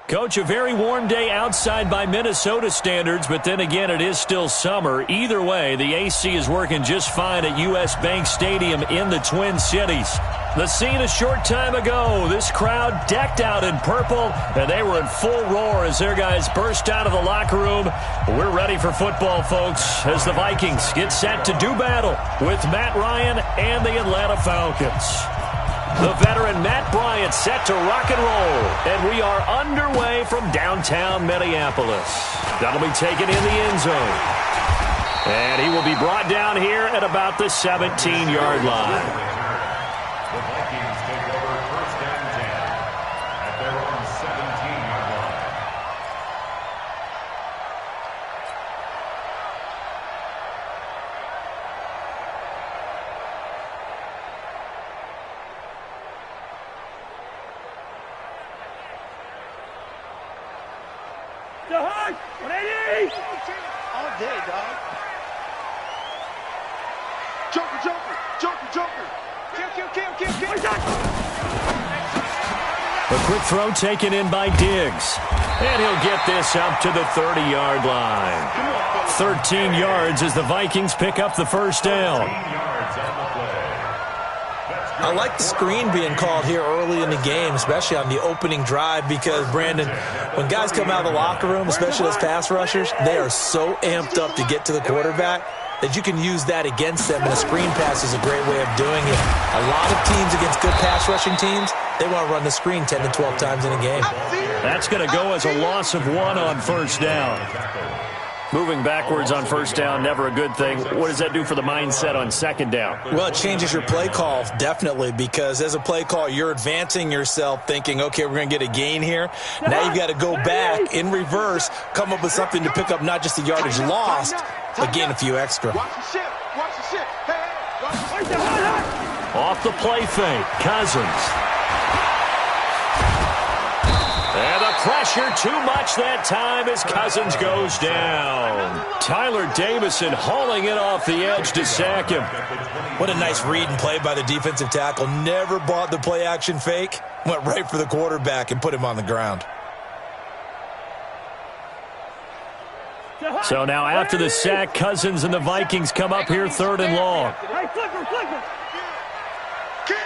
Coach, a very warm day outside by Minnesota standards, but then again, it is still summer. Either way, the AC is working just fine at U.S. Bank Stadium in the Twin Cities. The scene a short time ago, this crowd decked out in purple, and they were in full roar as their guys burst out of the locker room. We're ready for football, folks, as the Vikings get set to do battle with Matt Ryan and the Atlanta Falcons. The veteran Matt Bryant set to rock and roll, and we are underway from downtown Minneapolis. That'll be taken in the end zone. And he will be brought down here at about the 17-yard line. The Vikings take over first and 10 at their own 17-yard line. Dog, 180! All day, dog. Joker, Joker, Joker, Joker. Kill. A quick throw taken in by Diggs. And he'll get this up to the 30-yard line. 13 yards as the Vikings pick up the first down. I like the screen being called here early in the game, especially on the opening drive, because, Brandon, when guys come out of the locker room, especially those pass rushers, they are so amped up to get to the quarterback that you can use that against them, and a screen pass is a great way of doing it. A lot of teams against good pass rushing teams, they want to run the screen 10 to 12 times in a game. That's going to go as a loss of 1 on first down. Moving backwards on first down, never a good thing. What does that do for the mindset on second down? Well, it changes your play call, definitely, because as a play call, you're advancing yourself thinking, okay, we're going to get a gain here. Now you've got to go back in reverse, come up with something to pick up not just the yardage lost, but gain a few extra. Watch the ship. Watch the ship. Hey, Off the play fake, Cousins. And the pressure too much that time as Cousins goes down. Tyler Davison hauling it off the edge to sack him. What a nice read and play by the defensive tackle. Never bought the play action fake. Went right for the quarterback and put him on the ground. So now after the sack, Cousins and the Vikings come up here 3rd and long. Hey, flipper. Kill.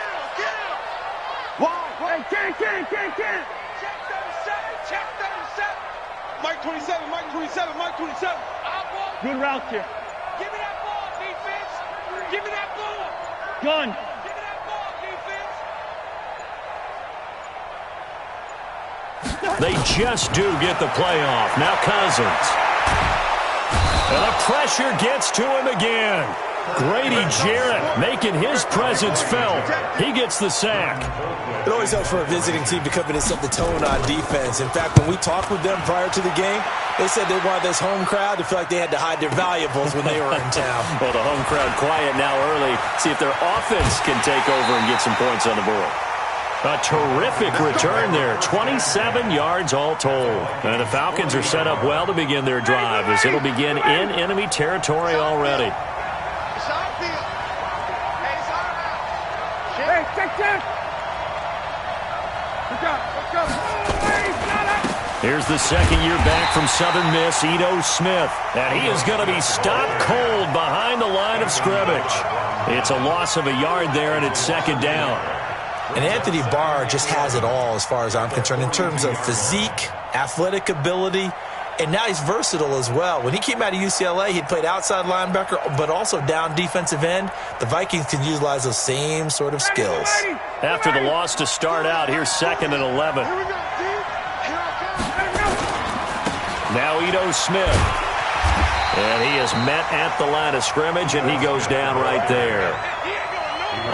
Wow. Hey, can't. Check 37. Mike 27. Good route here. Give me that ball, defense. Give me that ball. Gun. Give me that ball, defense. They just do get the play off. Now Cousins. And the pressure gets to him again. Grady Jarrett making his presence felt. He gets the sack. It always helps for a visiting team to come in and set the tone on defense. In fact, when we talked with them prior to the game, they said they wanted this home crowd to feel like they had to hide their valuables when they were in town. Well, the home crowd quiet now early. See if their offense can take over and get some points on the board. A terrific return there, 27 yards all told. And the Falcons are set up well to begin their drive as it'll begin in enemy territory already. Hey, check. Here's the second year back from Southern Miss, Ito Smith. And he is going to be stopped cold behind the line of scrimmage. It's a loss of a yard there, and it's second down. And Anthony Barr just has it all as far as I'm concerned in terms of physique, athletic ability, and now he's versatile as well. When he came out of UCLA, he'd played outside linebacker, but also down defensive end. The Vikings can utilize those same sort of skills. After the loss to start out, here's 2nd and 11. Now Ito Smith. And he is met at the line of scrimmage, and he goes down right there.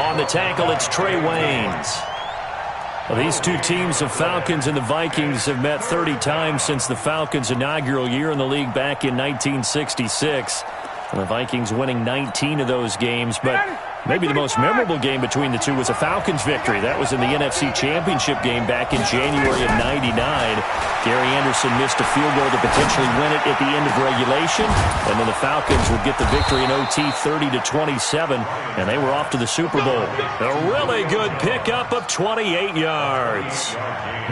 On the tackle, it's Trey Waynes. Well, these two teams, the Falcons and the Vikings, have met 30 times since the Falcons' inaugural year in the league back in 1966. And the Vikings winning 19 of those games. But Maybe the most memorable game between the two was a Falcons victory. That was in the NFC Championship game back in January of '99. Gary Anderson missed a field goal to potentially win it at the end of regulation, and then the Falcons would get the victory in OT 30-27, and they were off to the Super Bowl. A really good pickup of 28 yards.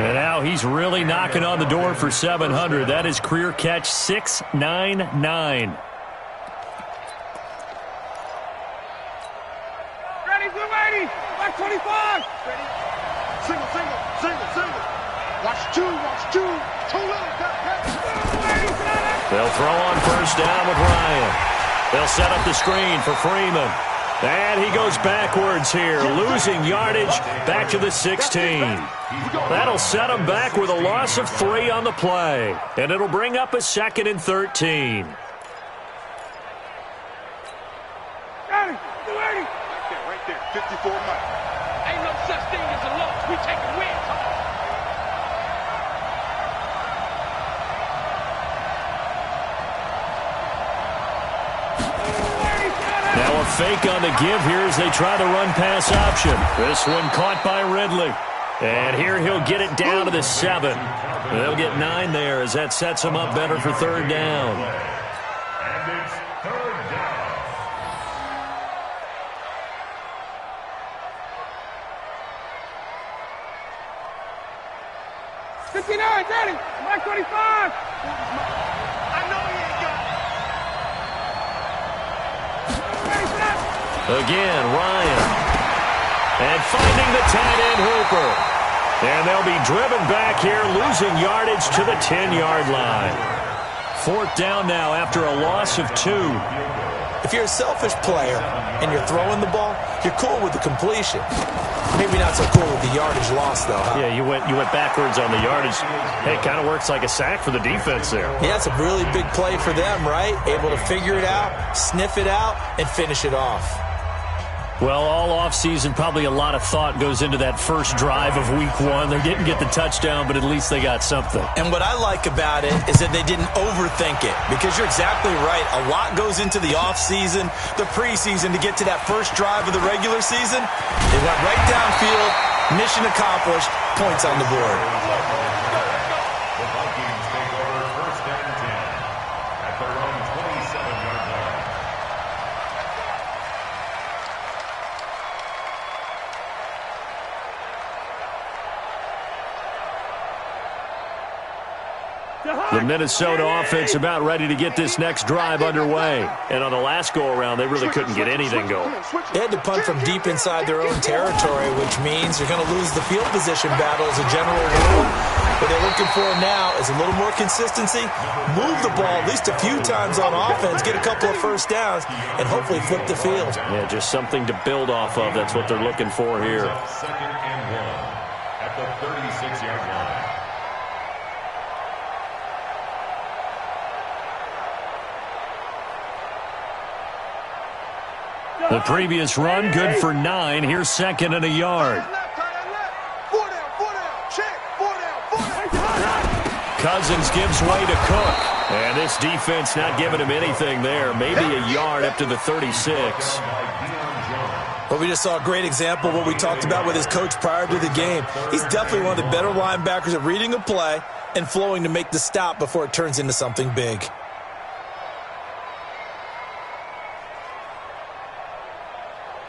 And now he's really knocking on the door for 700. That is career catch 699. Back 25. Ready? Single, single, single, single. Watch two, too little. They'll throw on first down with Ryan. They'll set up the screen for Freeman. And he goes backwards here, losing yardage back to the 16. That'll set him back with a loss of 3 on the play. And it'll bring up a 2nd and 13. Got it. 280. Right there, 54 miles. Ain't no such thing as a loss. We take a win. Now a fake on the give here as they try the run-pass option. This one caught by Ridley. And here he'll get it down to the 7. They'll get 9 there as that sets him up better for 3rd down. And it's 3rd down. 59, Daddy. Back 25. I know he ain't got it. Again, Ryan. And finding the tight end Hooper. And they'll be driven back here, losing yardage to the 10-yard line. 4th down now after a loss of 2. If you're a selfish player and you're throwing the ball, you're cool with the completion. Maybe not so cool with the yardage loss, though, huh? Yeah, you went backwards on the yardage. Hey, it kind of works like a sack for the defense there. Yeah, it's a really big play for them, right? Able to figure it out, sniff it out, and finish it off. Well, all offseason, probably a lot of thought goes into that first drive of Week 1. They didn't get the touchdown, but at least they got something. And what I like about it is that they didn't overthink it, because you're exactly right. A lot goes into the offseason, the preseason, to get to that first drive of the regular season. They went right downfield, mission accomplished, points on the board. The Vikings take over 1st and 10 at their own 27-yard line. The Minnesota offense about ready to get this next drive underway. And on the last go-around, they really couldn't get anything going. They had to punt from deep inside their own territory, which means you're going to lose the field position battle as a general rule. What they're looking for now is a little more consistency, move the ball at least a few times on offense, get a couple of first downs, and hopefully flip the field. Yeah, just something to build off of. That's what they're looking for here. 2nd and 1 at the 36-yard line. The previous run, good for 9. Here's 2nd and a yard. Cousins gives way to Cook. And this defense not giving him anything there. Maybe a yard up to the 36. Well, we just saw a great example of what we talked about with his coach prior to the game. He's definitely one of the better linebackers at reading a play and flowing to make the stop before it turns into something big.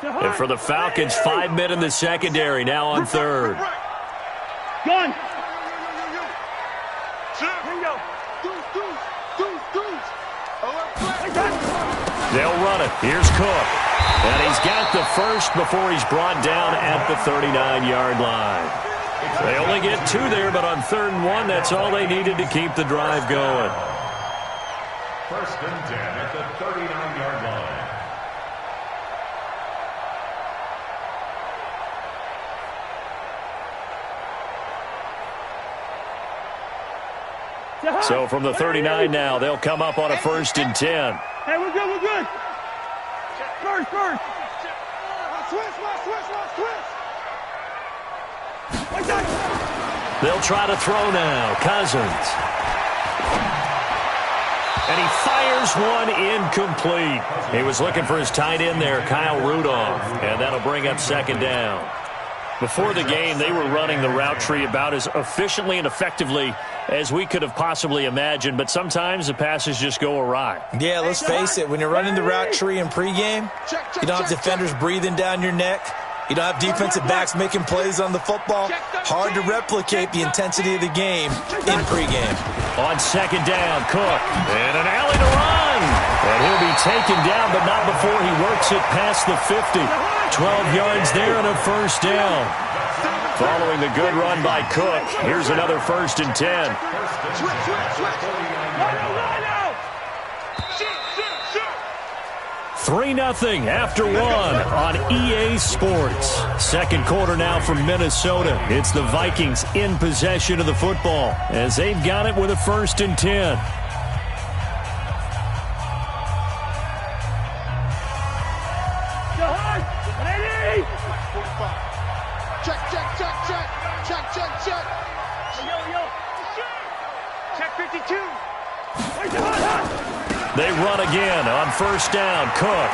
And for the Falcons, 5 men in the secondary, now on 3rd. Gun. They'll run it. Here's Cook. And he's got the first before he's brought down at the 39-yard line. They only get 2 there, but on 3rd and 1, that's all they needed to keep the drive going. 1st and 10 at the 39-yard line. So from the 39 now, they'll come up on a 1st and 10. Hey, we're good, we're good. First. They'll try to throw now. Cousins. And he fires one incomplete. He was looking for his tight end there, Kyle Rudolph. And that'll bring up second down. Before the game, they were running the route tree about as efficiently and effectively as we could have possibly imagined, but sometimes the passes just go awry. Yeah, let's face it. When you're running the route tree in pregame, you don't have defenders breathing down your neck. You don't have defensive backs making plays on the football. Hard to replicate the intensity of the game in pregame. On second down, Cook. And an alley to run. And he'll be taken down, but not before he works it past the 50. 12 yards there and a first down. Following the good run by Cook, here's another 1st and 10. 3-0 after 1 on EA Sports. Second quarter now from Minnesota. It's the Vikings in possession of the football as they've got it with a 1st and 10. Check 52. They run again on 1st down. Cook.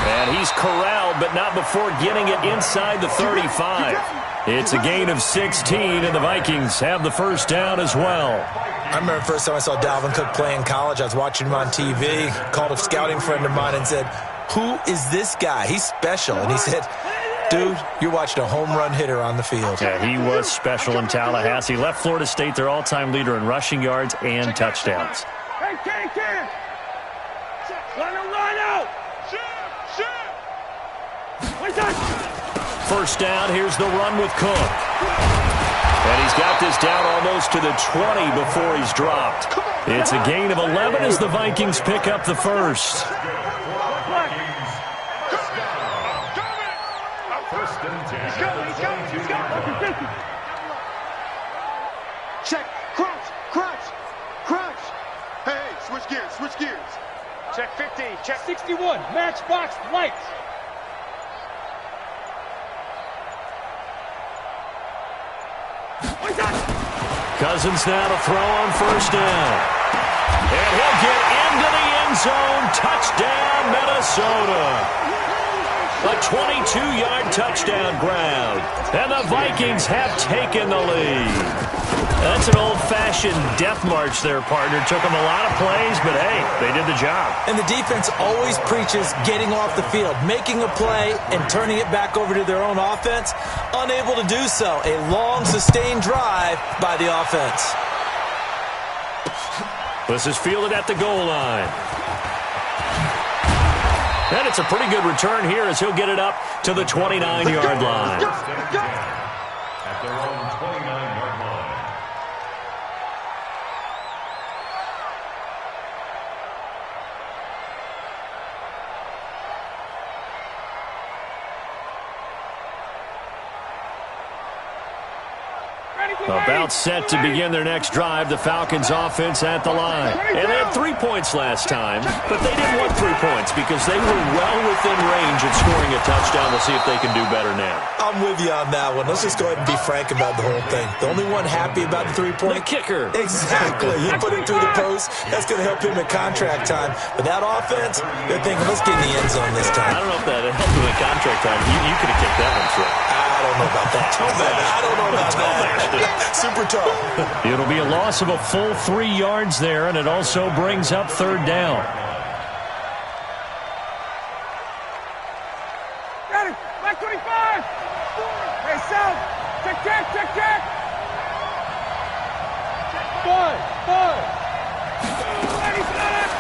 And he's corralled, but not before getting it inside the 35. It's a gain of 16, and the Vikings have the 1st down as well. I remember the first time I saw Dalvin Cook play in college. I was watching him on TV, called a scouting friend of mine and said, "Who is this guy? He's special." And he said, "Dude, you're watching a home run hitter on the field." Yeah, he was special in Tallahassee. Left Florida State their all-time leader in rushing yards and touchdowns. Hey, Ken. Line out. First down, here's the run with Cook. And he's got this down almost to the 20 before he's dropped. It's a gain of 11 as the Vikings pick up the first. Check, crunch. Hey, switch gears. Check 50. Check 61. Matchbox lights. Cousins now to throw on 1st down. And he'll get into the end zone. Touchdown, Minnesota. A 22-yard touchdown grab. And the Vikings have taken the lead. That's an old-fashioned death march there, partner. Took them a lot of plays, but hey, they did the job. And the defense always preaches getting off the field, making a play, and turning it back over to their own offense. Unable to do so. A long, sustained drive by the offense. This is fielded at the goal line. And it's a pretty good return here as he'll get it up to the 29-yard line. At their own 29-yard line. About set to begin their next drive, the Falcons offense at the line. And they had 3 points last time, but they didn't want 3 points because they were well within range of scoring a touchdown. We'll see if they can do better now. I'm with you on that one. Let's just go ahead and be frank about the whole thing. The only one happy about the 3-point? The kicker. Exactly. He put it through the post. That's going to help him at contract time. But that offense, they're thinking, let's get in the end zone this time. I don't know if that helped him at contract time. You could have kicked that one through. I don't know about that. I don't know about that. Super tough. It'll be a loss of a full 3 yards there, and it also brings up 3rd down. Got it. Black 25. Hey, South. Check. Five.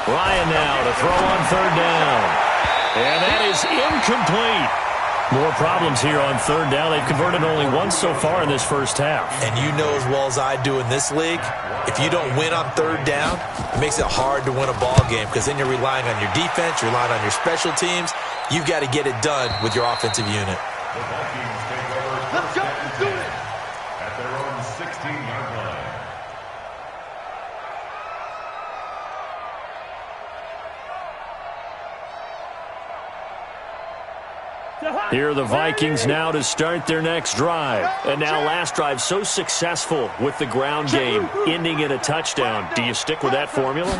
Ryan now to throw on 3rd down. And that is incomplete. More problems here on 3rd down. They've converted only once so far in this first half. And you know as well as I do in this league, if you don't win on 3rd down, it makes it hard to win a ball game because then you're relying on your defense, you're relying on your special teams. You've got to get it done with your offensive unit. The Vikings take over 1st and 10 at their own 16-yard line. Here are the Vikings now to start their next drive. And now last drive so successful with the ground game, ending in a touchdown. Do you stick with that formula?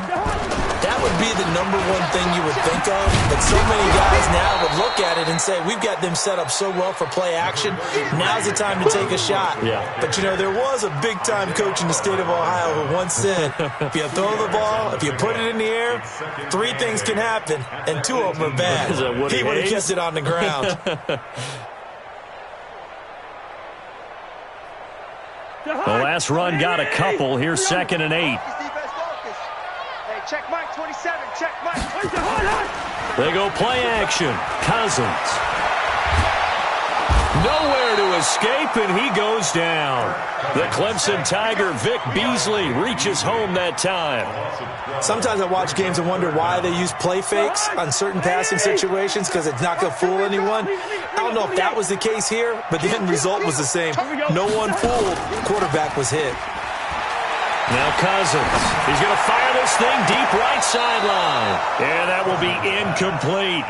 That would be the number one thing you would think of, but so many guys now would look at it and say, we've got them set up so well for play action, now's the time to take a shot. Yeah. But, you know, there was a big-time coach in the state of Ohio who once said, if you throw the ball, if you put it in the air, 3 things can happen, and 2 of them are bad. He would have kept it on the ground. The last run got a couple. Here's 2nd and 8. Check Mike 27. Check Mike. They go play action. Cousins. Nowhere to escape, and he goes down. The Clemson Tiger, Vic Beasley, reaches home that time. Sometimes I watch games and wonder why they use play fakes on certain passing situations, because it's not going to fool anyone. I don't know if that was the case here, but the end result was the same. No one fooled. Quarterback was hit. Now Cousins. He's going to fire this thing deep right sideline. And that will be incomplete.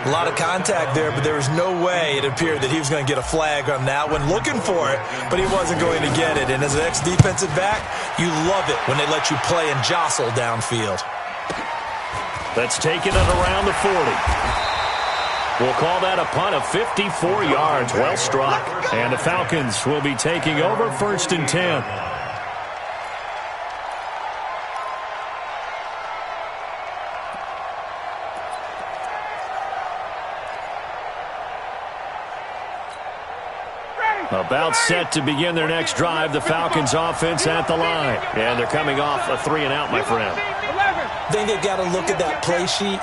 A lot of contact there, but there was no way it appeared that he was going to get a flag on that one. Looking for it, but he wasn't going to get it. And as an ex-defensive back, you love it when they let you play and jostle downfield. That's taken it around the 40. We'll call that a punt of 54 yards. Well struck. And the Falcons will be taking over 1st and 10. About set to begin their next drive, the Falcons offense at the line. And they're coming off a 3-and-out, my friend. I think they've got to look at that play sheet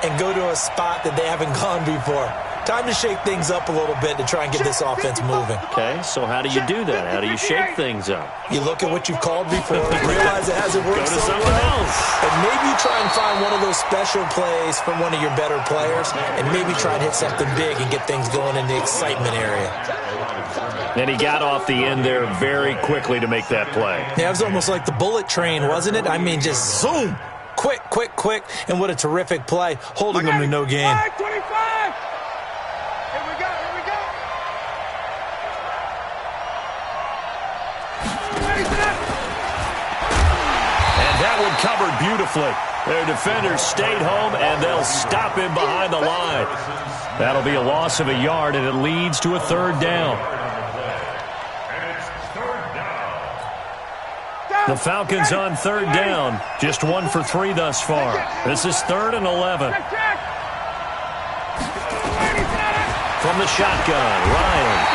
and go to a spot that they haven't gone before. Time to shake things up a little bit to try and get this offense moving. Okay, so how do you do that? How do you shake things up? You look at what you've called before, realize it hasn't worked Go to so something well, else. and maybe try and find one of those special plays from one of your better players, and maybe try and hit something big and get things going in the excitement area. And he got off the end there very quickly to make that play. Yeah, it was almost like the bullet train, wasn't it? I mean, just zoom, quick, quick, quick, and what a terrific play, holding them to no gain. 25. Here we go, here we go. And that one covered beautifully. Their defenders stayed home, and they'll stop him behind the line. That'll be a loss of a yard, and it leads to a 3rd down. The Falcons on 3rd down. Just 1 for 3 thus far. This is 3rd and 11. From the shotgun, Ryan.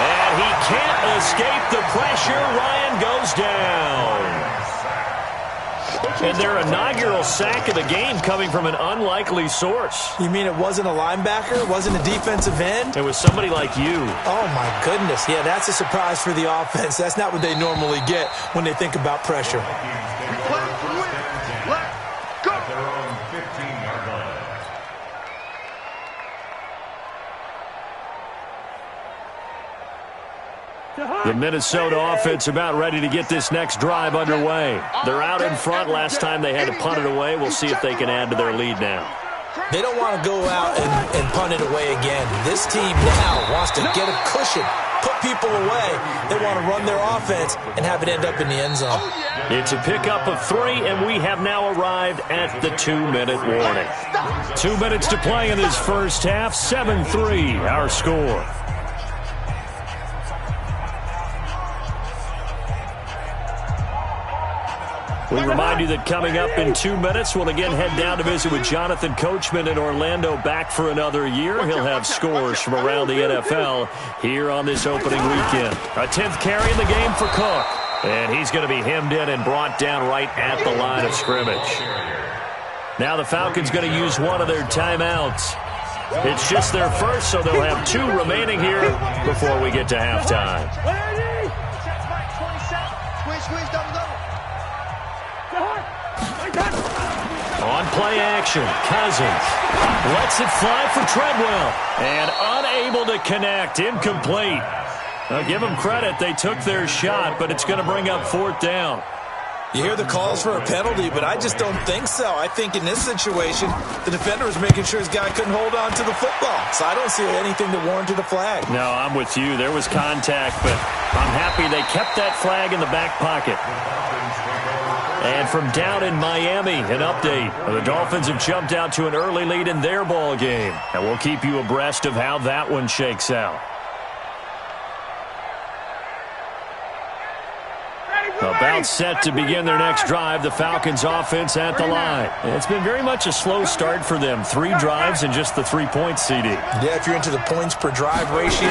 And he can't escape the pressure. Ryan goes down. And their inaugural sack of the game coming from an unlikely source. You mean it wasn't a linebacker? It wasn't a defensive end? It was somebody like you. Oh, my goodness. Yeah, that's a surprise for the offense. That's not what they normally get when they think about pressure. The Minnesota offense about ready to get this next drive underway. They're out in front. Last time they had to punt it away. We'll see if they can add to their lead now. They don't want to go out and punt it away again. This team now wants to get a cushion, put people away. They want to run their offense and have it end up in the end zone. It's a pickup of 3, and we have now arrived at the 2-minute warning. 2 minutes to play in this first half. 7-3, our score. We remind you that coming up in 2 minutes, we'll again head down to visit with Jonathan Coachman in Orlando, back for another year. He'll have scores from around the NFL here on this opening weekend. A 10th carry in the game for Cook. And he's going to be hemmed in and brought down right at the line of scrimmage. Now the Falcons going to use one of their timeouts. It's just their first, so they'll have 2 remaining here before we get to halftime. On play action, Cousins lets it fly for Treadwell, and unable to connect, incomplete. Now give them credit, they took their shot, but it's going to bring up 4th down. You hear the calls for a penalty, but I just don't think so. I think in this situation, the defender was making sure his guy couldn't hold on to the football. So I don't see anything that warranted a flag. No, I'm with you. There was contact, but I'm happy they kept that flag in the back pocket. And from down in Miami, an update. The Dolphins have jumped out to an early lead in their ball game. And we'll keep you abreast of how that one shakes out. About set to begin their next drive, the Falcons offense at the line. It's been very much a slow start for them. 3 drives and just the 3-point CD. Yeah, if you're into the points per drive ratio,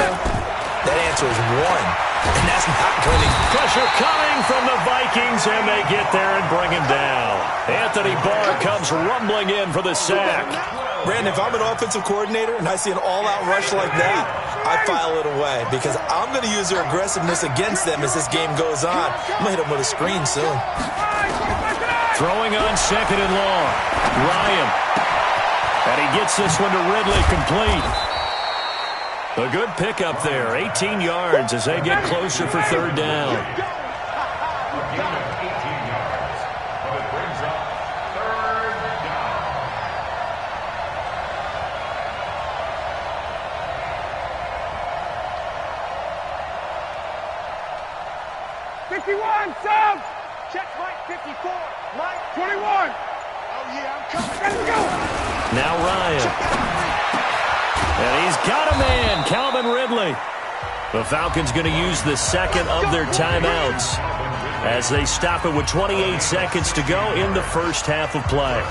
that answer is 1. And that's not winning. Pressure coming from the Vikings, and they get there and bring him down. Anthony Barr comes rumbling in for the sack. Brandon, if I'm an offensive coordinator and I see an all-out rush like that, I file it away because I'm going to use their aggressiveness against them as this game goes on. I'm going to hit them with a screen soon. Throwing on 2nd and long. Ryan. And he gets this one to Ridley complete. A good pickup there. 18 yards as they get closer for 3rd down. Subs! Check Mike 54. Mike 21. Oh, yeah, I'm coming. Let's go. Now Ryan. And he's got a man, Calvin Ridley. The Falcons going to use the second of their timeouts as they stop it with 28 seconds to go in the first half of play.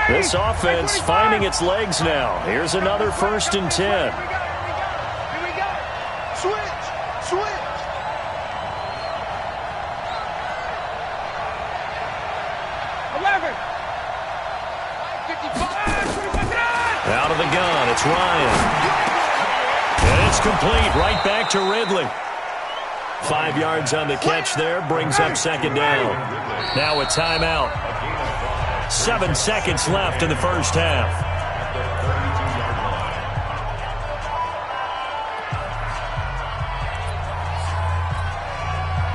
This offense finding its legs now. Here's another 1st and 10. Here we go. Switch. 11. Out of the gun, it's Ryan. And it's complete, right back to Ridley. 5 yards on the catch there, brings up 2nd down. Now a timeout. 7 seconds left in the first half.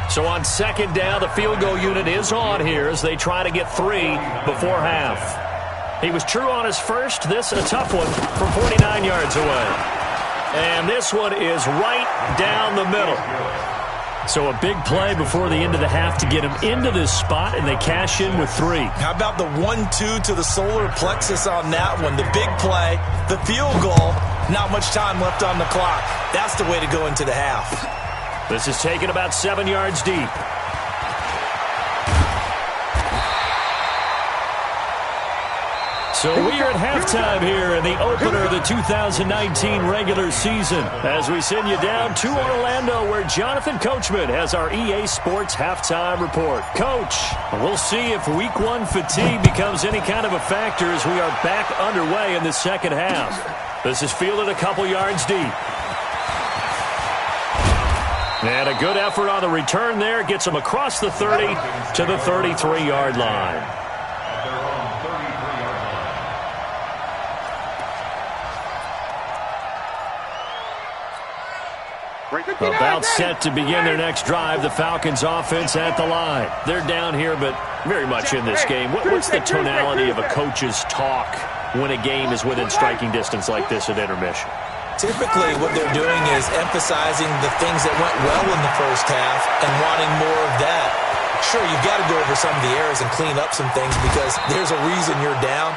So on 2nd down, the field goal unit is on here as they try to get 3 before half. He was true on his first. This a tough one from 49 yards away. And this one is right down the middle. So a big play before the end of the half to get him into this spot, and they cash in with 3. How about the 1-2 to the solar plexus on that one? The big play, the field goal, not much time left on the clock. That's the way to go into the half. This is taken about 7 yards deep. So we are at halftime here in the opener of the 2019 regular season as we send you down to Orlando where Jonathan Coachman has our EA Sports halftime report. Coach, we'll see if week 1 fatigue becomes any kind of a factor as we are back underway in the second half. This is fielded a couple yards deep. And a good effort on the return there gets him across the 30 to the 33-yard line. About set to begin their next drive, the Falcons offense at the line. They're down here, but very much in this game. What's the tonality of a coach's talk when a game is within striking distance like this at intermission? Typically, what they're doing is emphasizing the things that went well in the first half and wanting more of that. Sure, you've got to go over some of the errors and clean up some things because there's a reason you're down.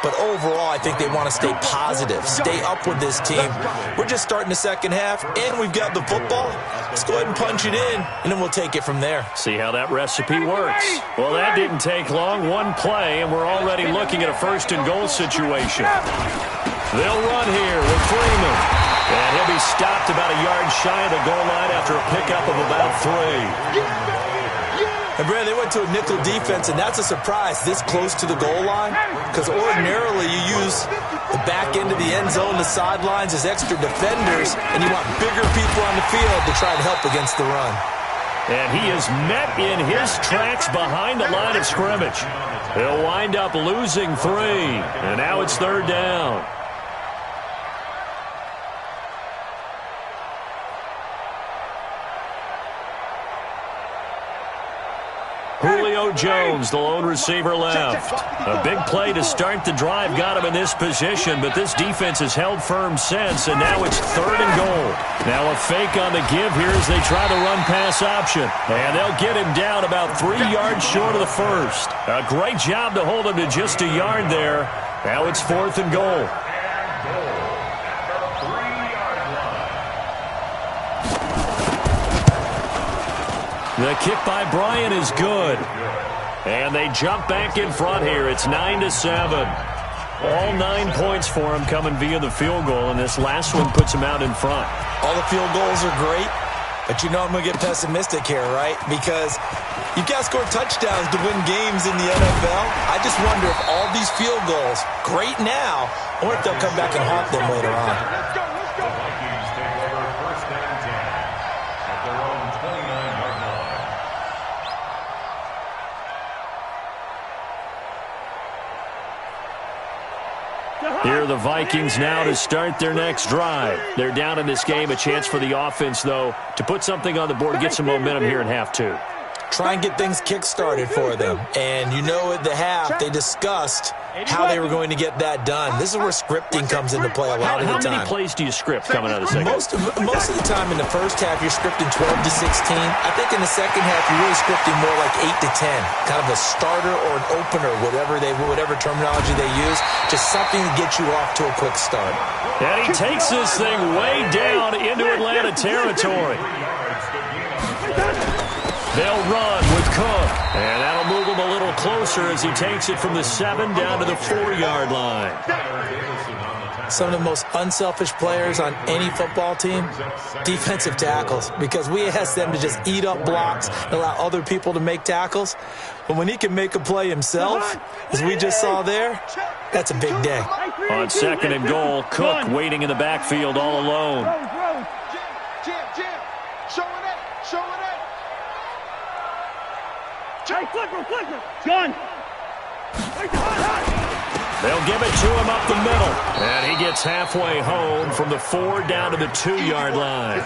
But overall, I think they want to stay positive, stay up with this team. We're just starting the second half, and we've got the football. Let's go ahead and punch it in, and then we'll take it from there. See how that recipe works. Well, that didn't take long. One play, and we're already looking at a 1st and goal situation. They'll run here with Freeman. And he'll be stopped about a yard shy of the goal line after a pickup of about 3. And, Brad, they went to a nickel defense, and that's a surprise this close to the goal line because ordinarily you use the back end of the end zone, the sidelines as extra defenders, and you want bigger people on the field to try to help against the run. And he is met in his tracks behind the line of scrimmage. He'll wind up losing 3. And now it's 3rd down. Julio Jones, the lone receiver left. A big play to start the drive got him in this position, but this defense has held firm since, and now it's 3rd and goal. Now a fake on the give here as they try the run-pass option. And they'll get him down about 3 yards short of the first. A great job to hold him to just a yard there. Now it's 4th and goal. The kick by Bryant is good. And they jump back in front here. It's 9-7. All 9 points for him coming via the field goal, and this last one puts him out in front. All the field goals are great, but you know I'm going to get pessimistic here, right? Because you've got to score touchdowns to win games in the NFL. I just wonder if all these field goals, great now, I wonder if they'll come back and haunt them later on. The Vikings take over 1st and 10 at their own 29-yard line. Here are the Vikings now to start their next drive. They're down in this game. A chance for the offense, though, to put something on the board, get some momentum here in half 2. Try and get things kick-started for them. And you know at the half, they discussed how they were going to get that done. This is where scripting comes into play a lot of the time. How many plays do you script coming out of the second? Most of the time in the first half, you're scripting 12 to 16. I think in the second half, you're really scripting more like 8 to 10. Kind of a starter or an opener, whatever terminology they use. Just something to get you off to a quick start. And he takes this thing way down into Atlanta territory. They'll run with Cook, and that'll move him a little closer as he takes it from the 7 down to the 4-yard line. Some of the most unselfish players on any football team, defensive tackles, because we ask them to just eat up blocks and allow other people to make tackles. But when he can make a play himself, as we just saw there, that's a big day. On 2nd and goal, Cook waiting in the backfield all alone. Gun. They'll give it to him up the middle. And he gets halfway home from the 4 down to the 2-yard line.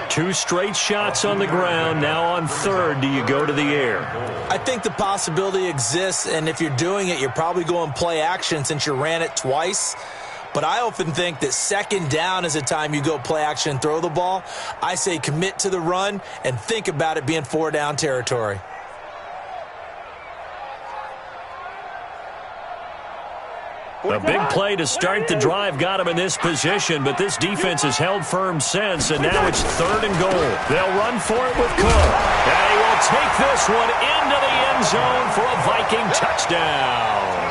2 straight shots on the ground. Now on 3rd, do you go to the air? I think the possibility exists, and if you're doing it, you're probably going play action since you ran it twice. But I often think that 2nd down is the time you go play action and throw the ball. I say commit to the run and think about it being 4-down territory. A big play to start the drive got him in this position, but this defense has held firm since, and now it's 3rd and goal. They'll run for it with Cook. And he will take this one into the end zone for a Viking touchdown.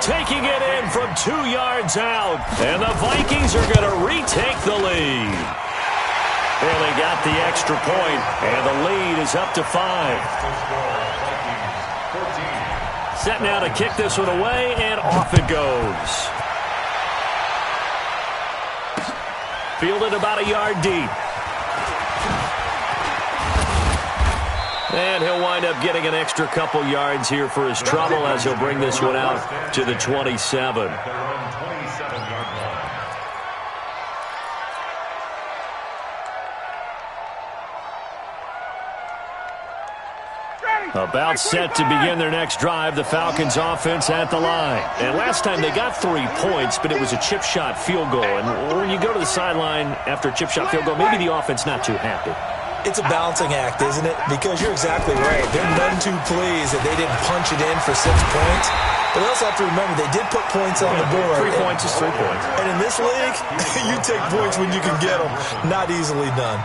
Taking it in from 2 yards out, and the Vikings are going to retake the lead. Well, they got the extra point, and the lead is up to 5. Set now to kick this one away, and off it goes. Fielded about a yard deep. And he'll wind up getting an extra couple yards here for his trouble as he'll bring this one out to the 27. About set to begin their next drive, the Falcons offense at the line. And last time they got 3 points, but it was a chip shot field goal. And when you go to the sideline after a chip shot field goal, maybe the offense not too happy. It's a balancing act, isn't it? Because you're exactly right. They're none too pleased that they didn't punch it in for 6 points. But they also have to remember they did put points on the board. 3 points is 3 points. And in this league, you take points when you can get them. Not easily done.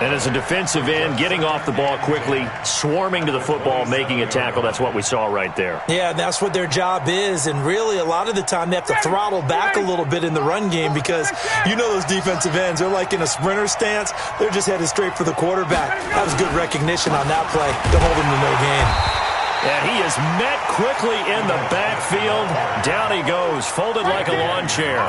And as a defensive end, getting off the ball quickly, swarming to the football, making a tackle, that's what we saw right there. Yeah, that's what their job is. And really, a lot of the time, they have to throttle back a little bit in the run game because you know those defensive ends, they're like in a sprinter stance. They're just headed straight for the quarterback. That was good recognition on that play to hold him to no gain. And he is met quickly in the backfield. Down he goes, folded like a lawn chair.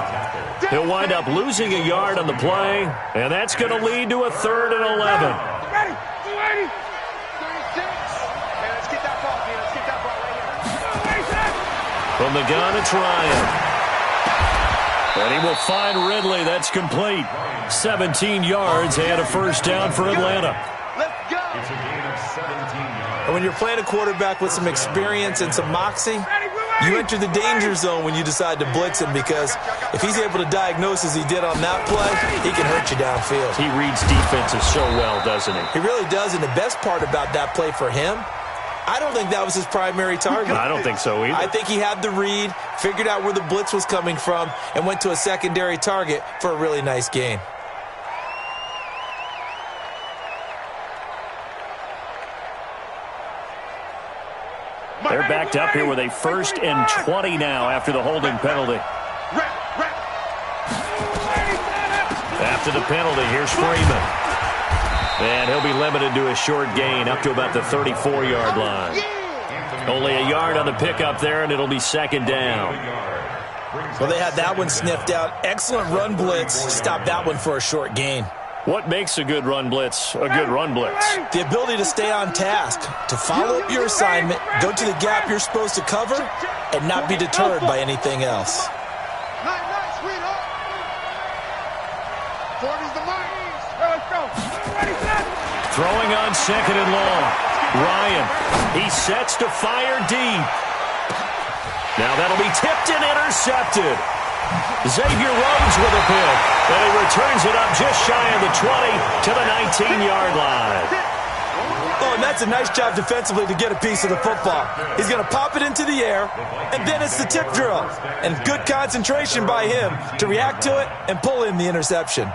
He'll wind up losing a yard on the play, and that's going to lead to a 3rd and 11. Ready, 280, 36. Hey, let's get that ball, man. Let's get that ball right here. From the gun, it's Ryan. And he will find Ridley. That's complete. 17 yards and a first down for Atlanta. Let's go. It's a gain of 17 yards. And when you're playing a quarterback with some experience and some moxie, you enter the danger zone when you decide to blitz him, because if he's able to diagnose as he did on that play, he can hurt you downfield. He reads defenses so well, doesn't he? He really does, and the best part about that play for him, I don't think that was his primary target. I don't think so either. I think he had the read, figured out where the blitz was coming from, and went to a secondary target for a really nice gain. They're backed up here with a 1st and 20 now after the holding penalty. After the penalty, here's Freeman. And he'll be limited to a short gain up to about the 34-yard line. Only a yard on the pickup there, and it'll be 2nd down. Well, they had that one sniffed out. Excellent run blitz. Stopped that one for a short gain. What makes a good run blitz a good run blitz? The ability to stay on task, to follow up your assignment, go to the gap you're supposed to cover, and not be deterred by anything else. Nice, sweetheart. 40's the mark. Let's go. Ready, set. Throwing on 2nd and long. Ryan, he sets to fire deep. Now that'll be tipped and intercepted. Xavier Rhodes with a pick, and he returns it up just shy of the 20 to the 19-yard line. Oh, and that's a nice job defensively to get a piece of the football. He's going to pop it into the air, and then it's the tip drill. And good concentration by him to react to it and pull in the interception.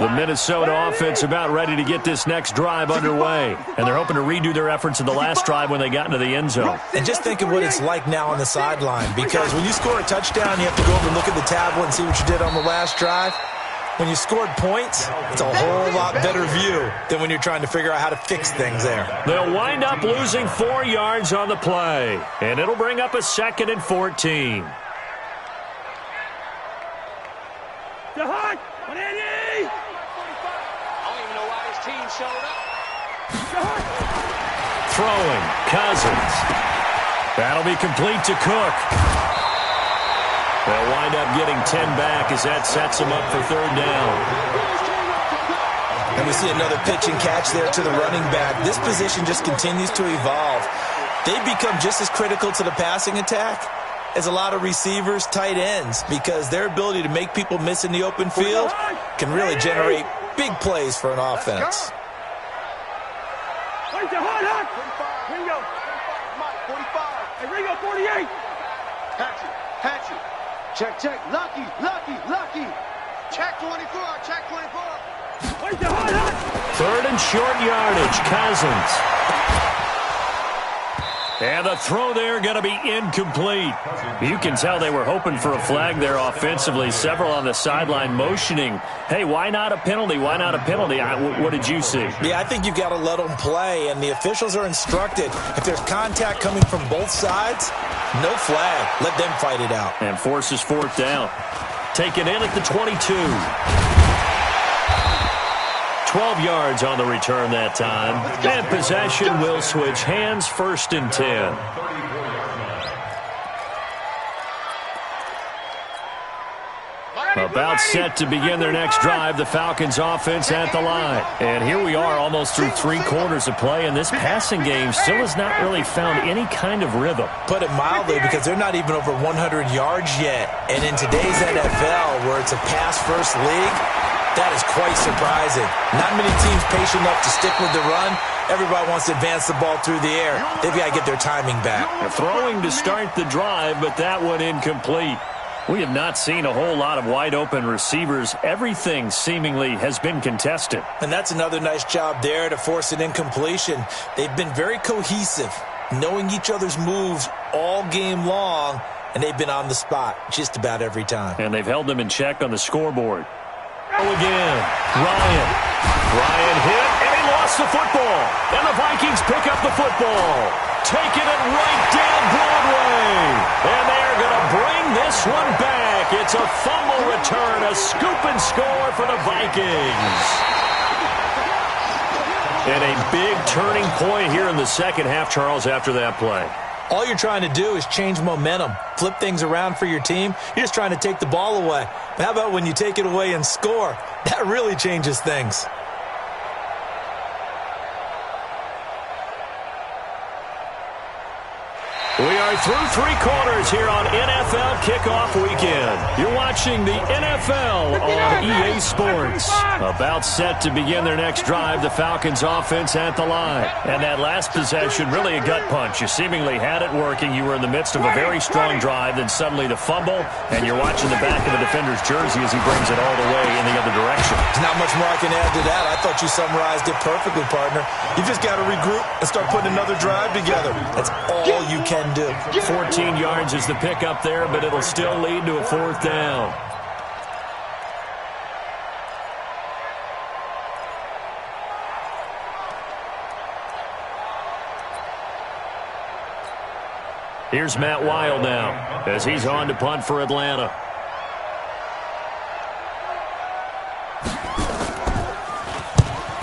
The Minnesota offense about ready to get this next drive underway, and they're hoping to redo their efforts in the last drive when they got into the end zone. And just think of what it's like now on the sideline, because when you score a touchdown, you have to go over and look at the tablet and see what you did on the last drive. When you scored points, it's a whole lot better view than when you're trying to figure out how to fix things there. They'll wind up losing 4 yards on the play, and it'll bring up a 2nd and 14. Jahad, 180. Throwing, Cousins. That'll be complete to Cook. They'll wind up getting 10 back as that sets them up for 3rd down. And we see another pitch and catch there to the running back. This position just continues to evolve. They've become just as critical to the passing attack as a lot of receivers, tight ends, because their ability to make people miss in the open field can really generate big plays for an offense. Where's the hot? Ringo. 45. Hey, Ringo, 48. Hatchet. Check. Lucky. Check 24. Where's the hot? 3rd and short yardage, Cousins. And the throw there going to be incomplete. You can tell they were hoping for a flag there offensively. Several on the sideline motioning, hey, why not a penalty? Why not a penalty? What did you see? Yeah, I think you've got to let them play, and the officials are instructed. If there's contact coming from both sides, no flag. Let them fight it out. And forces 4th down. Taken in at the 22. 12 yards on the return that time. And possession will switch hands, 1st and 10. About set to begin their next drive, the Falcons offense at the line. And here we are almost through 3 quarters of play, and this passing game still has not really found any kind of rhythm. Put it mildly, because they're not even over 100 yards yet. And in today's NFL, where it's a pass-first league, that is quite surprising. Not many teams patient enough to stick with the run. Everybody wants to advance the ball through the air. They've got to get their timing back. They're throwing to start the drive, but that one incomplete. We have not seen a whole lot of wide-open receivers. Everything seemingly has been contested. And that's another nice job there to force an incompletion. They've been very cohesive, knowing each other's moves all game long, and they've been on the spot just about every time. And they've held them in check on the scoreboard. Again, Ryan hit lost the football, and the Vikings pick up the football, taking it right down Broadway. And they are going to bring this one back. It's a fumble return, a scoop and score for the Vikings. And a big turning point here in the second half, Charles, after that play. All you're trying to do is change momentum, flip things around for your team. You're just trying to take the ball away. But how about when you take it away and score? That really changes things. We are through three quarters here on NFL Kickoff Weekend. You're watching the NFL on EA Sports. About set to begin their next drive, the Falcons offense at the line. And that last possession, really a gut punch. You seemingly had it working. You were in the midst of a very strong drive, then suddenly the fumble, and you're watching the back of the defender's jersey as he brings it all the way in the other direction. There's not much more I can add to that. I thought you summarized it perfectly, partner. You just got to regroup and start putting another drive together. That's all you can do. 14 yards is the pickup there, but it'll still lead to a fourth down. Here's Matt Wild now as he's on to punt for Atlanta.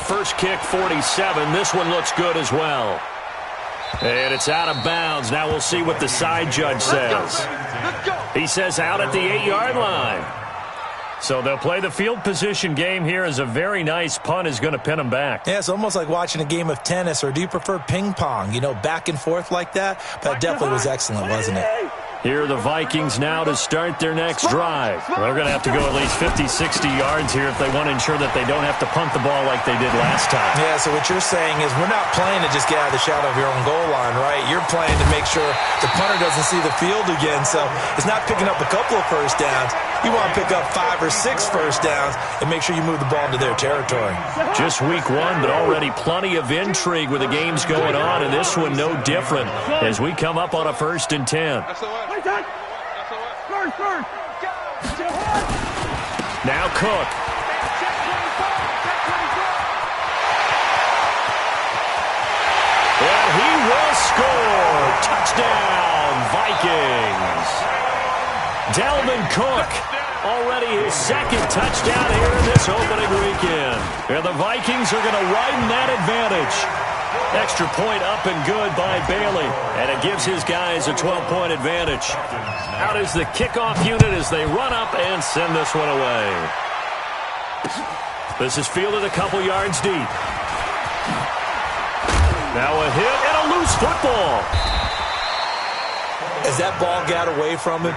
First kick, 47. This one looks good as well. And it's out of bounds. Now we'll see what the side judge says. He says out at the 8-yard line. So they'll play the field position game here as a very nice punt is going to pin them back. Yeah, it's almost like watching a game of tennis, or do you prefer ping pong? You know, back and forth like that? That definitely was excellent, wasn't it? Here are the Vikings now to start their next drive. They're going to have to go at least 50, 60 yards here if they want to ensure that they don't have to punt the ball like they did last time. Yeah, so what you're saying is we're not playing to just get out of the shadow of your own goal line, right? You're playing to make sure the punter doesn't see the field again. So it's not picking up a couple of first downs. You want to pick up 5 or 6 first downs and make sure you move the ball into their territory. Just week one, but already plenty of intrigue with the games going on, and this one no different as we come up on a 1st and 10. Now Cook. And he will score. Touchdown, Vikings. Dalvin Cook, already his second touchdown here in this opening weekend. And the Vikings are going to widen that advantage. Extra point up and good by Bailey. And it gives his guys a 12-point advantage. Out is the kickoff unit as they run up and send this one away. This is fielded a couple yards deep. Now a hit and a loose football. As that ball got away from him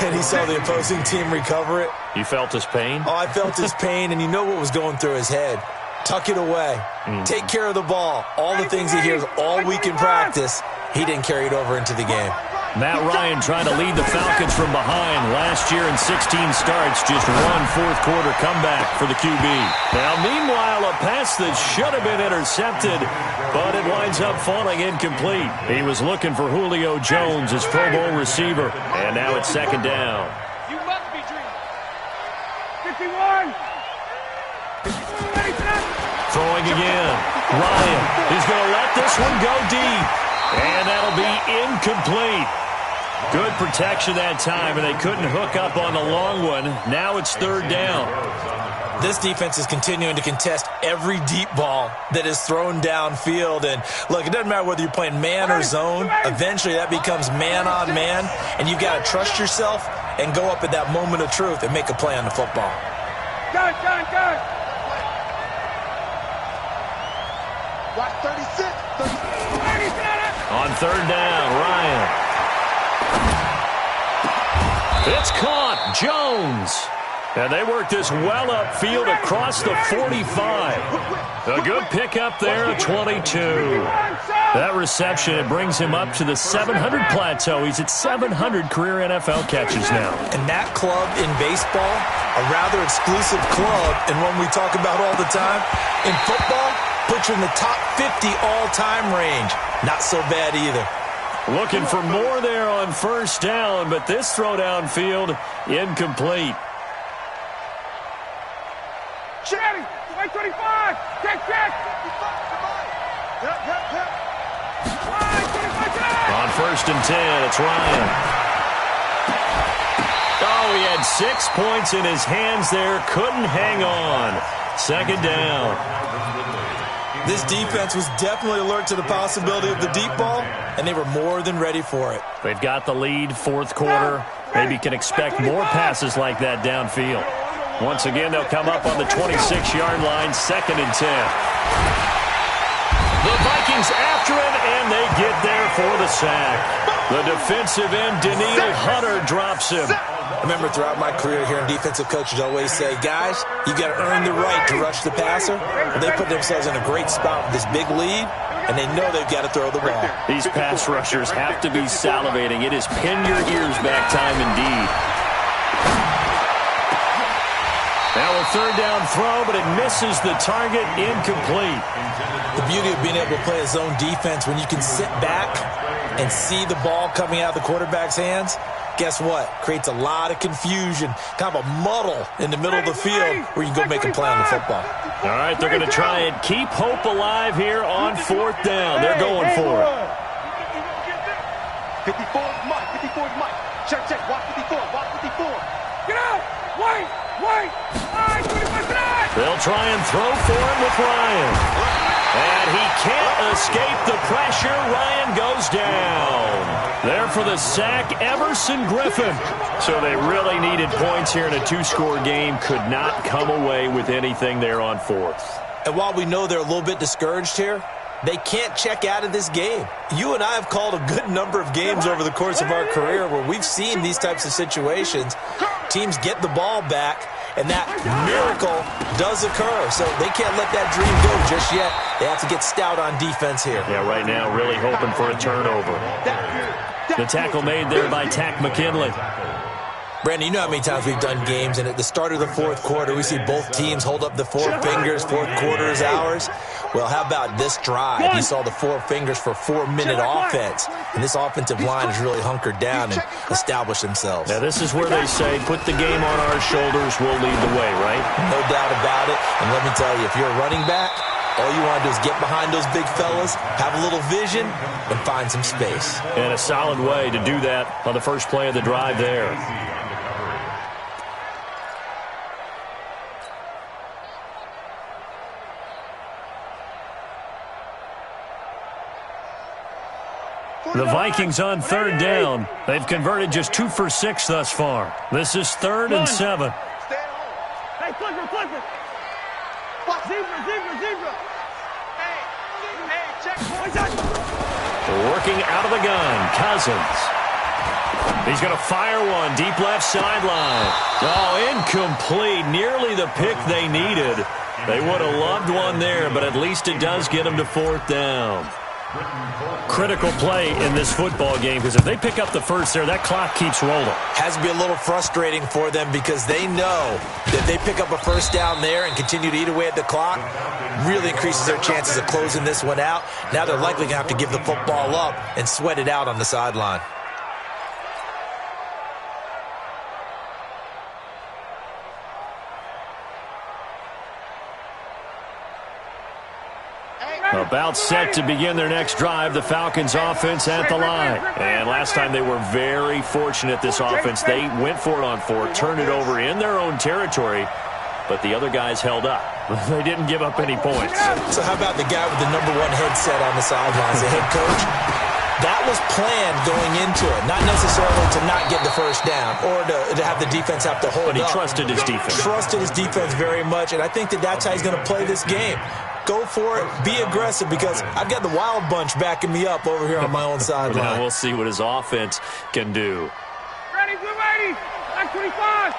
and he saw the opposing team recover it. You felt his pain? Oh, I felt his pain, and you know what was going through his head. Tuck it away. Take care of the ball. All the things he hears all week in practice, he didn't carry it over into the game. Matt Ryan trying to lead the Falcons from behind. Last year in 16 starts, just one fourth-quarter comeback for the QB. Now, meanwhile, a pass that should have been intercepted, but it winds up falling incomplete. He was looking for Julio Jones, his Pro Bowl receiver, and now it's 2nd down. You must be dreaming. 51. Throwing again. Ryan is going to let this one go deep, and that'll be incomplete. Good protection that time, and they couldn't hook up on the long one. Now it's 3rd down. This defense is continuing to contest every deep ball that is thrown downfield. And, look, it doesn't matter whether you're playing man or zone. Eventually that becomes man-on-man, and you've got to trust yourself and go up at that moment of truth and make a play on the football. Go. Watch 36. On 3rd down, Ryan. It's caught. Jones. And they work this well upfield across the 45. A good pickup there at 22. That reception, it brings him up to the 700 plateau. He's at 700 career NFL catches now. And that club in baseball, a rather exclusive club, and one we talk about all the time. In football, puts you in the top 50 all-time range. Not so bad either. Looking for more there on 1st down, but this throw downfield incomplete. Chatty, 25. Check. 1st and 10. It's Ryan. Oh, he had 6 points in his hands there. Couldn't hang on. 2nd down. This defense was definitely alert to the possibility of the deep ball, and they were more than ready for it. They've got the lead, 4th quarter. Maybe can expect more passes like that downfield. Once again, they'll come up on the 26-yard line, 2nd and 10. The Vikings after him, and they get there for the sack. The defensive end, Daniil Hunter, drops him. I remember throughout my career here in defensive coaches always say, guys, you got to earn the right to rush the passer. Well, they put themselves in a great spot with this big lead, and they know they've got to throw the ball. These pass rushers have to be salivating. It is pin your ears back time indeed. Now a 3rd down throw, but it misses the target, incomplete. The beauty of being able to play a zone defense when you can sit back and see the ball coming out of the quarterback's hands, guess what? Creates a lot of confusion, kind of a muddle in the middle of the field where you can go make a play on the football. All right, they're going to try and keep hope alive here on 4th down. They're going for it. 54 is Mike. 54 is Mike. Check, check. Watch 54. Watch 54. Get out. Wait. They'll try and throw for him with Ryan. And he can't escape the pressure. Ryan goes down. There for the sack, Everson Griffin. So they really needed points here in a 2-score game. Could not come away with anything there on 4th. And while we know they're a little bit discouraged here, they can't check out of this game. You and I have called a good number of games over the course of our career where we've seen these types of situations. Teams get the ball back, and that miracle does occur. So they can't let that dream go just yet. They have to get stout on defense here. Yeah, right now really hoping for a turnover. The tackle made there by Tack McKinley. Brandon, you know how many times we've done games, and at the start of the 4th quarter, we see both teams hold up the 4 fingers, 4th quarter is ours. Well, how about this drive? You saw the 4 fingers for 4-minute offense, and this offensive line has really hunkered down and established themselves. Now, this is where they say, put the game on our shoulders, we'll lead the way, right? No doubt about it, and let me tell you, if you're a running back, all you want to do is get behind those big fellas, have a little vision, and find some space. And a solid way to do that on the first play of the drive there. The Vikings on 3rd down. They've converted just 2 for 6 thus far. This is 3rd and 7. Hey, flipper. Zebra. Hey, check. Working out of the gun, Cousins. He's going to fire one deep left sideline. Oh, incomplete. Nearly the pick they needed. They would have loved one there, but at least it does get them to 4th down. Critical play in this football game, because if they pick up the first there, that clock keeps rolling. Has to be a little frustrating for them because they know that if they pick up a first down there and continue to eat away at the clock, really increases their chances of closing this one out. Now they're likely going to have to give the football up and sweat it out on the sideline. About set to begin their next drive, the Falcons offense at the line. And last time they were very fortunate, this offense. They went for it on 4, turned it over in their own territory, but the other guys held up. They didn't give up any points. So how about the guy with the #1 headset on the sidelines, the head coach? That was planned going into it, not necessarily to not get the first down or to have the defense have to hold up. But he trusted his defense. Trusted his defense very much, and I think that that's how he's going to play this game. Go for it, be aggressive, because I've got the wild bunch backing me up over here on my own sideline. Now we'll see what his offense can do. Ready, blue lady, 925.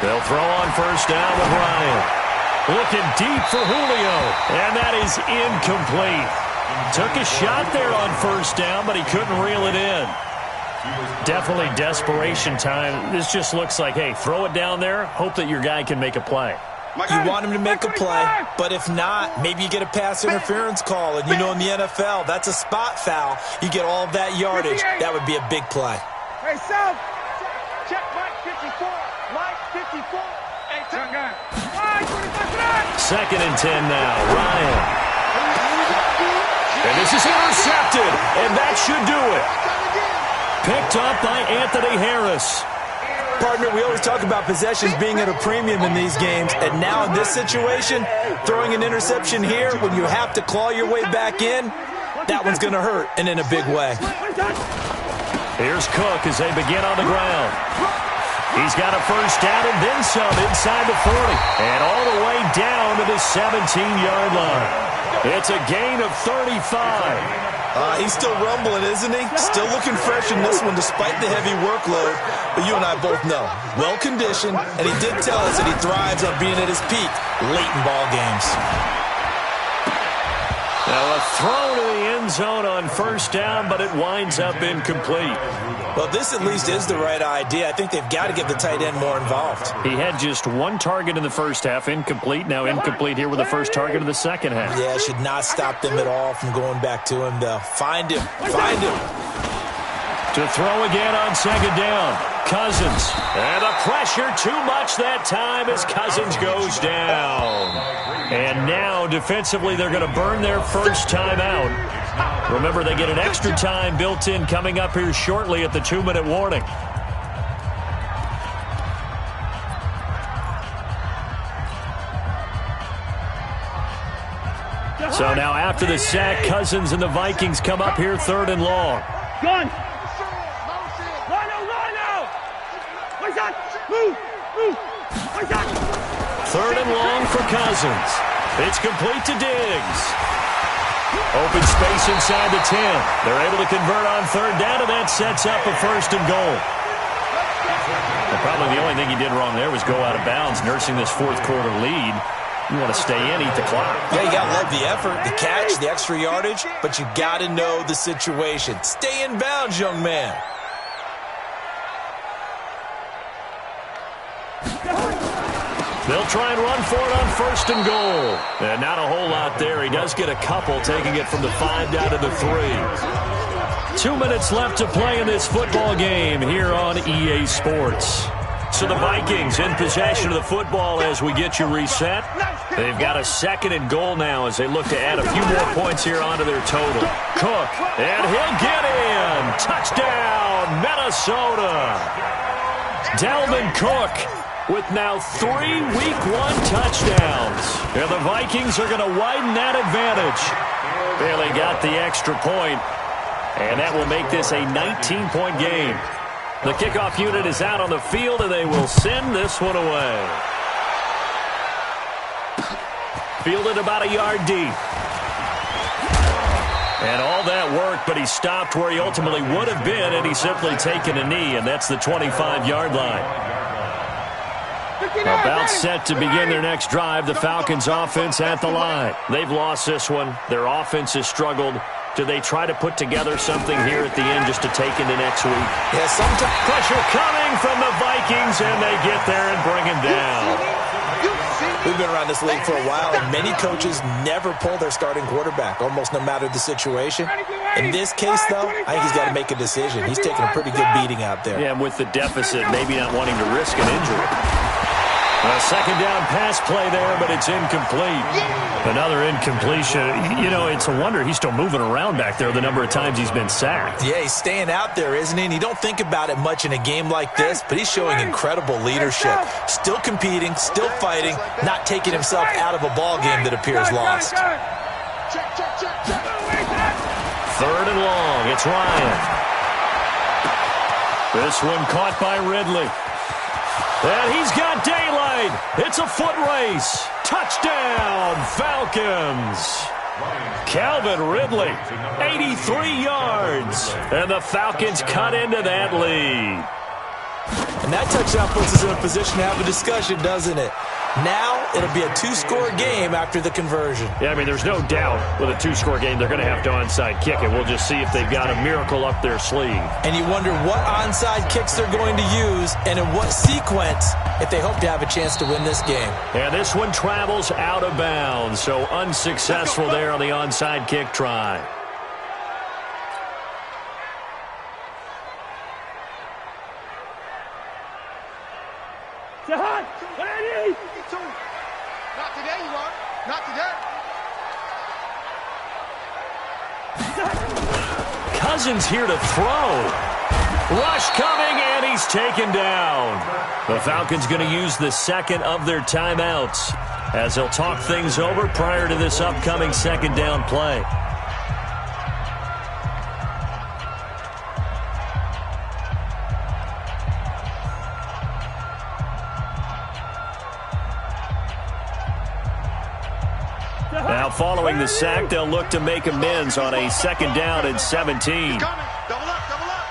They'll throw on first down with Ryan. Looking deep for Julio, and that is incomplete. Took a shot there on first down, but he couldn't reel it in. Definitely desperation time. This just looks like, hey, throw it down there, hope that your guy can make a play. You want him to make a play, but if not, maybe you get a pass interference call, and you know in the NFL, that's a spot foul. You get all of that yardage. That would be a big play. Hey, South. Check Mike 54. Mike 54. Hey, turn guy. 2nd and 10 now. Ryan. And this is intercepted, and that should do it. Picked up by Anthony Harris. Partner, we always talk about possessions being at a premium in these games, and now in this situation, throwing an interception here when you have to claw your way back in, that one's going to hurt, and in a big way. Here's Cook as they begin on the ground. He's got a first down and then some inside the 40, and all the way down to the 17-yard line. It's a gain of 35. He's still rumbling, isn't he? Still looking fresh in this one despite the heavy workload. But you and I both know, well-conditioned, and he did tell us that he thrives on being at his peak late in ball games. Now a throw to the end zone on first down, but it winds up incomplete. Well, this at least is the right idea. I think they've got to get the tight end more involved. He had just one target in the first half, incomplete. Now incomplete here with the first target of the second half. Yeah, it should not stop them at all from going back to him, though. Find him. Find him. To throw again on second down. Cousins. And the pressure too much that time as Cousins goes down. And now defensively they're going to burn their first time out. Remember, they get an extra time built in coming up here shortly at the 2-minute warning. So now after the sack, Cousins and the Vikings come up here 3rd and long. Gun. Move. 3rd and long for Cousins. It's complete to Diggs. Open space inside the 10. They're able to convert on 3rd down, and that sets up a 1st and goal. Well, probably the only thing he did wrong there was go out of bounds, nursing this 4th quarter lead. You want to stay in, eat the clock. Yeah, you got to love the effort, the catch, the extra yardage, but you got to know the situation. Stay in bounds, young man. They'll try and run for it on 1st and goal. And not a whole lot there. He does get a couple, taking it from the 5 down to the 3. 2 minutes left to play in this football game here on EA Sports. So the Vikings in possession of the football as we get you reset. They've got a 2nd and goal now as they look to add a few more points here onto their total. Cook, and he'll get in. Touchdown, Minnesota. Dalvin Cook with now 3 Week 1 touchdowns. And the Vikings are going to widen that advantage. Barely got the extra point, and that will make this a 19-point game. The kickoff unit is out on the field, and they will send this one away. Fielded about a yard deep. And all that work, but he stopped where he ultimately would have been, and he's simply taken a knee, and that's the 25-yard line. About set to begin their next drive, the Falcons offense at the line. They've lost this one. Their offense has struggled. Do they try to put together something here at the end just to take into next week? Yeah, sometimes pressure coming from the Vikings, and they get there and bring him down. We've been around this league for a while, and many coaches never pull their starting quarterback, almost no matter the situation. In this case, though, I think he's got to make a decision. He's taking a pretty good beating out there. Yeah, and with the deficit, maybe not wanting to risk an injury. A 2nd down pass play there, but it's incomplete. Another incompletion. You know, it's a wonder he's still moving around back there the number of times he's been sacked. Yeah, he's staying out there, isn't he? And you don't think about it much in a game like this, but he's showing incredible leadership. Still competing, still fighting, not taking himself out of a ball game that appears lost. 3rd and long. It's Ryan. This one caught by Ridley. And he's got daylight. It's a foot race. Touchdown, Falcons. Calvin Ridley, 83 yards. And the Falcons cut into that lead. And that touchdown puts us in a position to have a discussion, doesn't it? Now it'll be a 2-score game after the conversion. Yeah, I mean, there's no doubt with a 2-score game they're going to have to onside kick it. We'll just see if they've got a miracle up their sleeve. And you wonder what onside kicks they're going to use and in what sequence if they hope to have a chance to win this game. And this one travels out of bounds, so unsuccessful there on the onside kick try. Not today, you are. Not today. Cousins here to throw. Rush coming, and he's taken down. The Falcons going to use the second of their timeouts as they'll talk things over prior to this upcoming second down play. Now following the sack, they'll look to make amends on a second down and 17. He's coming. Double up, double up.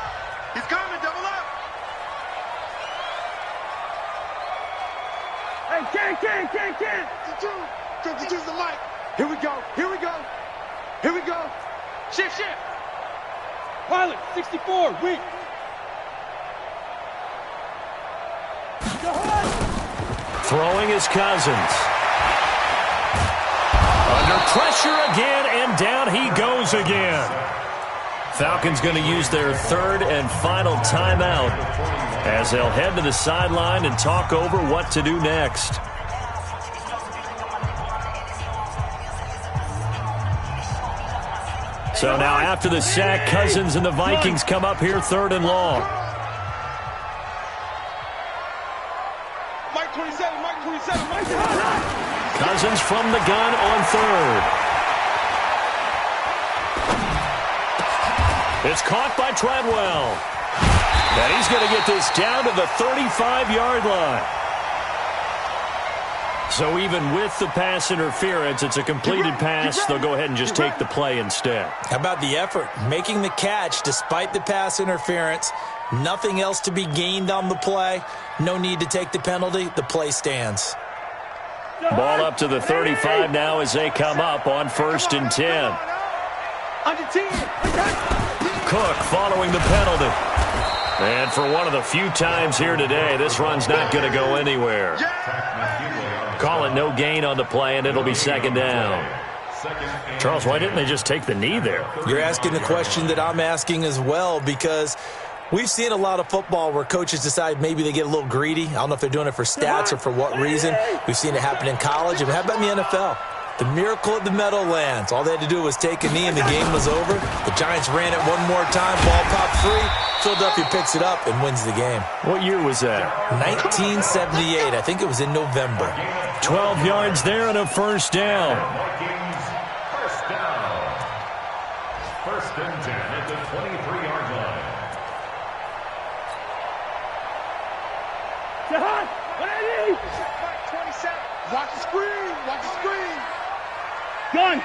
He's coming, double up. Hey, Ken. 52's the mic. Here we go. Shift. Pilot, 64, weak. Go ahead. Throwing is Cousins. Under pressure again, and down he goes again. Falcons going to use their third and final timeout as they'll head to the sideline and talk over what to do next. So now after the sack, Cousins and the Vikings come up here third and long. Mike 27, Mike. Cousins from the gun on third. It's caught by Treadwell. And he's going to get this down to the 35-yard line. So even with the pass interference, it's a completed pass. They'll go ahead and just take the play instead. How about the effort? Making the catch despite the pass interference. Nothing else to be gained on the play. No need to take the penalty. The play stands. Ball up to the 35 now as they come up on 1st and 10. Under 10. Cook following the penalty. And for one of the few times here today, this run's not going to go anywhere. Call it no gain on the play, and it'll be second down. Charles, why didn't they just take the knee there? You're asking the question that I'm asking as well, because we've seen a lot of football where coaches decide maybe they get a little greedy. I don't know if they're doing it for stats or for what reason. We've seen it happen in college. And how about in the NFL? The miracle at the Meadowlands. All they had to do was take a knee and the game was over. The Giants ran it one more time. Ball popped free. Philadelphia picks it up and wins the game. What year was that? 1978. I think it was in November. 12 yards there and a first down. First down. 1st and 10 at the 23-yard line. Jahan, 180. Mike 27. Watch the screen. Gun.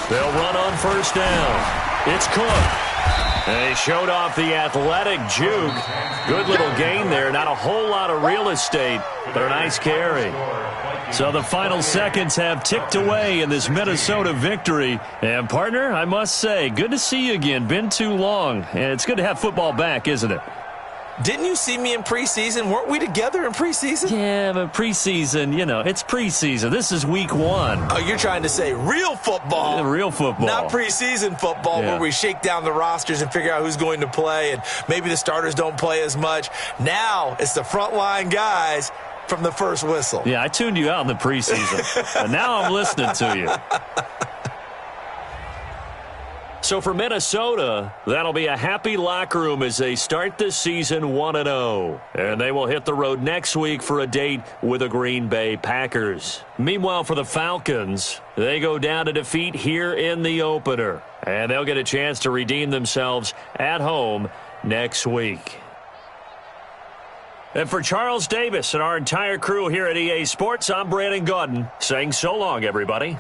They'll run on first down. It's Cook. And he showed off the athletic juke. Good little gain there. Not a whole lot of real estate, but a nice carry. So the final seconds have ticked away in this Minnesota victory. And, partner, I must say, good to see you again. Been too long. And it's good to have football back, isn't it? Didn't you see me in preseason? Weren't we together in preseason? Yeah, but preseason, you know, it's preseason. This is week 1. Oh, you're trying to say real football. Yeah, real football. Not preseason football where we shake down the rosters and figure out who's going to play, and maybe the starters don't play as much. Now it's the frontline guys from the first whistle. Yeah, I tuned you out in the preseason. But now I'm listening to you. So for Minnesota, that'll be a happy locker room as they start this season 1-0. And they will hit the road next week for a date with the Green Bay Packers. Meanwhile, for the Falcons, they go down to defeat here in the opener. And they'll get a chance to redeem themselves at home next week. And for Charles Davis and our entire crew here at EA Sports, I'm Brandon Gaudin saying so long, everybody.